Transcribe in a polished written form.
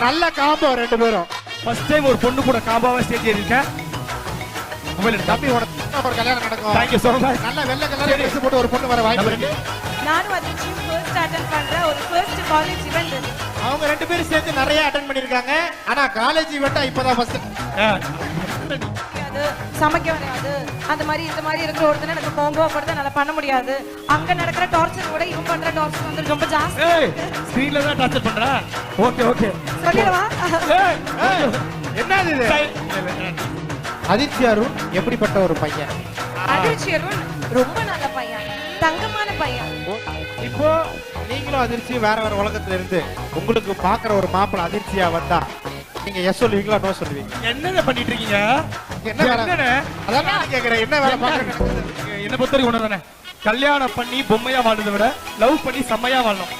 நல்ல காம்போ ரெண்டு பேரும். ஃபர்ஸ்ட் டைம் ஒரு பொண்ணு கூட காம்பாவா ஸ்டேஜ் ஏறி இருக்கேன். மொபைல் தம்பி உனக்கு ஒரு கல்யாணம் நடக்கும். Thank you so much. நல்ல வெள்ளை கலர் ட்ரெஸ் போட்டு ஒரு பொண்ணு வர வாய்ப்பு இருக்கு. நானும் அதிர்ச்சி ஃபர்ஸ்ட் அட்டெண்ட் பண்ற ஒரு ஃபர்ஸ்ட் காலேஜ் ஈவென்ட் இது. அவங்க ரெண்டு பேரும் சேர்ந்து நிறைய அட்டெண்ட் பண்ணிருக்காங்க. ஆனா காலேஜ் ஈவென்ட்டா இப்பதான் ஃபர்ஸ்ட். அது சமைக்க வராது. அந்த மாதிரி இந்த மாதிரி இருக்கிற ஒருத்தனை எனக்கு கோம்போ படுத்த நல்லா பண்ண முடியாது. அங்க நடக்கிற டார்ச்சர் விட இவன் பண்ற டார்ச்சர் வந்து ரொம்ப ஜாஸ்தி. ஏய் ஸ்கிரீன்ல தான் டார்ச்சர் பண்றா. Okay okay. சொல்லிடவா? என்னது இது? அதிர்ச்சி அருண் எப்படிப்பட்ட ஒரு பையன்? அதிர்ச்சி அருண் ரொம்ப நல்ல பையன், தங்கமான பையன். இப்போ நீங்களும் அதிர்ச்சி வேற வேற உலகத்துல இருந்து உங்களுக்கு பாக்குற ஒரு மாப்பிள்ளை அதிர்ச்சியா வந்தா நீங்க எஸ் சொல்லுவீங்களா நோ சொல்லுவீங்க? என்னங்க பண்ணிட்டு இருக்கீங்க? என்ன வேலை? அதான் நான் கேக்குறேன், என்ன வேலை பாக்குறீங்க? என்ன பொறுத்த வரைக்கும் ஒண்ணு தானே, கல்யாணம் பண்ணி பொம்மையா வாழ்றதை விட லவ் பண்ணி செம்மையா வாழணும்.